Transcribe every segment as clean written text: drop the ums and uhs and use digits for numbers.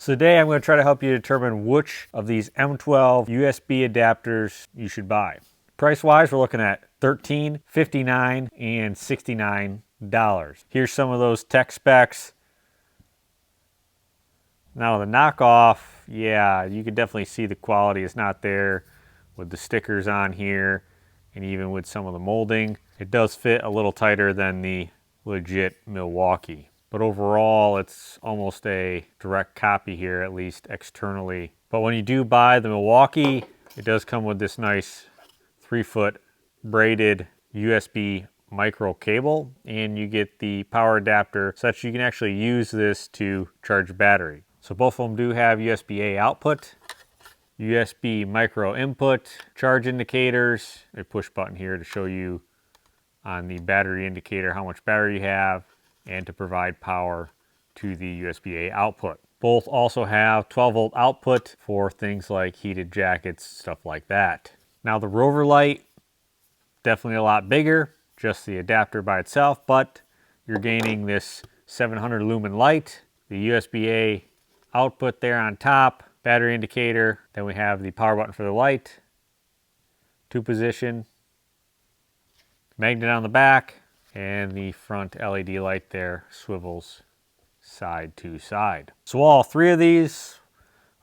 So today I'm going to try to help you determine which of these M12 USB adapters you should buy. Price wise, we're looking at $13, $59, and $69. Here's some of those tech specs. Now the knockoff, yeah, you can definitely see the quality is not there with the stickers on here and even with some of the molding. It does fit a little tighter than the legit Milwaukee. But overall, it's almost a direct copy here, at least externally. But when you do buy the Milwaukee, it does come with this nice 3-foot braided USB micro cable, and you get the power adapter such you can actually use this to charge battery. So both of them do have USB-A output, USB micro input, charge indicators, a push button here to show you on the battery indicator how much battery you have, and to provide power to the USB-A output. Both also have 12-volt output for things like heated jackets, stuff like that. Now the Rover Light, definitely a lot bigger, just the adapter by itself, but you're gaining this 700 lumen light, the USB-A output there on top, battery indicator, then we have the power button for the light, 2-position, magnet on the back, and the front LED light there swivels side to side. So all three of these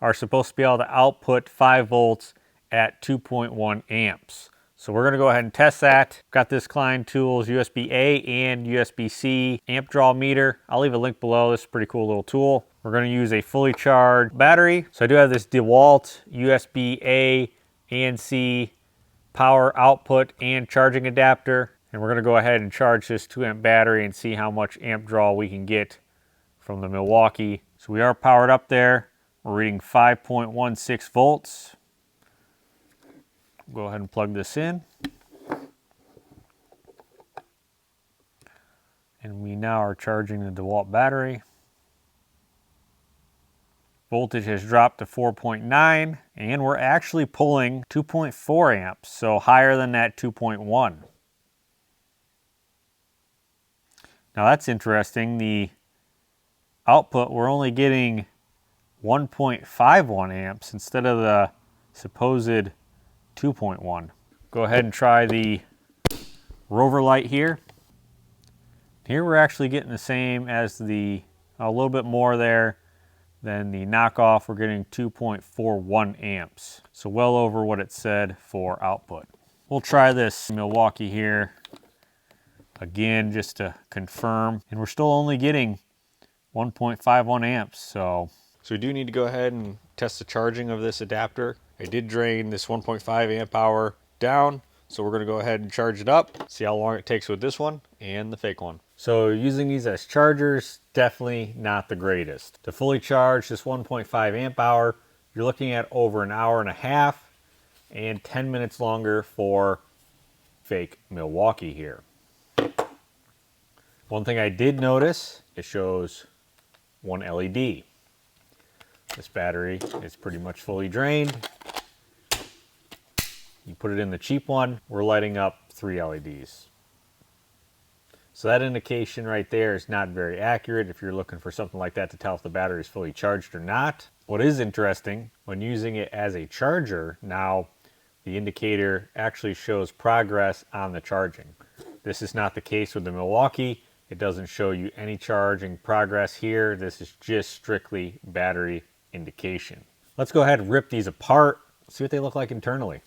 are supposed to be able to output 5 volts at 2.1 amps. So we're going to go ahead and test that. Got this Klein Tools USB-A and USB-C amp draw meter. I'll leave a link below. This is a pretty cool little tool. We're going to use a fully charged battery. So I do have this DeWalt USB-A and C power output and charging adapter. And we're going to go ahead and charge this 2-amp battery and see how much amp draw we can get from the Milwaukee. So we are powered up there. We're reading 5.16 volts. Go ahead and plug this in. And we now are charging the DeWalt battery. Voltage has dropped to 4.9, and we're actually pulling 2.4 amps, so higher than that 2.1. Now that's interesting. The output, we're only getting 1.51 amps instead of the supposed 2.1. Go ahead and try the Rover Light here. Here we're actually getting the same as a little bit more there than the knockoff. We're getting 2.41 amps. So well over what it said for output. We'll try this Milwaukee here again just to confirm, and we're still only getting 1.51 amps. So we do need to go ahead and test the charging of this adapter. I did drain this 1.5 amp hour down, so we're going to go ahead and charge it up, see how long it takes with this one and the fake one. So using these as chargers, definitely not the greatest. To fully charge this 1.5 amp hour, you're looking at over an hour and a half and 10 minutes longer for fake Milwaukee here. One thing I did notice, it shows one LED. This battery is pretty much fully drained. You put it in the cheap one, we're lighting up 3 LEDs. So that indication right there is not very accurate if you're looking for something like that to tell if the battery is fully charged or not. What is interesting, when using it as a charger, now the indicator actually shows progress on the charging. This is not the case with the Milwaukee. It doesn't show you any charging progress here. This is just strictly battery indication. Let's go ahead and rip these apart, see what they look like internally.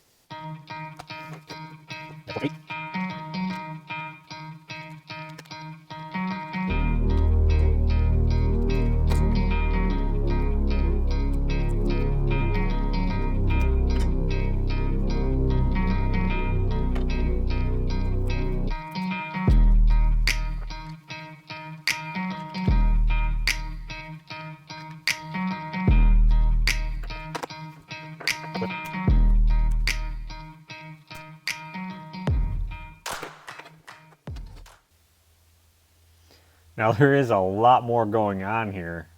Now there is a lot more going on here.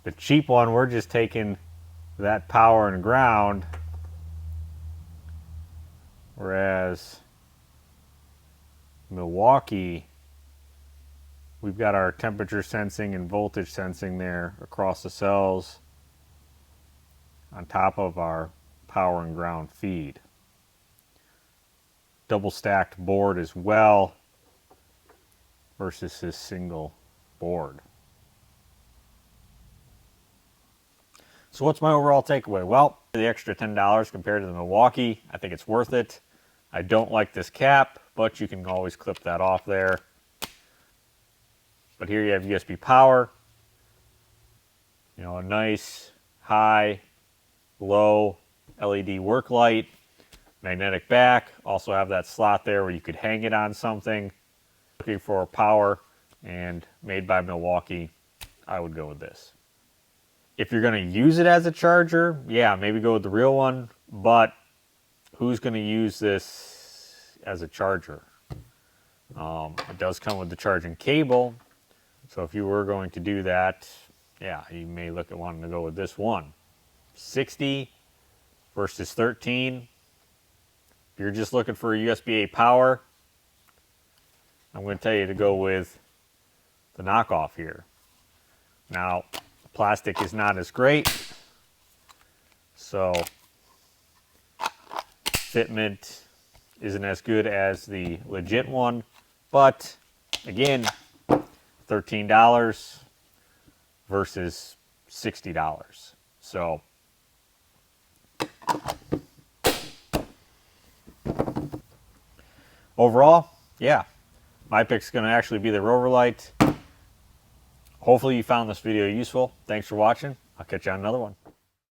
The cheap one, we're just taking that power and ground, whereas Milwaukee, We've got our temperature sensing and voltage sensing there across the cells on top of our power and ground feed. Double stacked board as well versus this single board. So what's my overall takeaway? Well, the extra $10 compared to the Milwaukee, I think it's worth it. I don't like this cap, but you can always clip that off there. But here you have USB power, you know, a nice high, low LED work light, magnetic back. Also have that slot there where you could hang it on something. Looking for power and made by Milwaukee, I would go with this. If you're going to use it as a charger, yeah, maybe go with the real one, but who's going to use this as a charger? It does come with the charging cable, so if you were going to do that, yeah, you may look at wanting to go with this one. 60 versus 13. If you're just looking for a USB-A power, I'm going to tell you to go with the knockoff here. Now, plastic is not as great, so fitment isn't as good as the legit one, but again, $13 versus $60. So overall, yeah, my pick's going to actually be the Rover Light. Hopefully you found this video useful. Thanks for watching. I'll catch you on another one.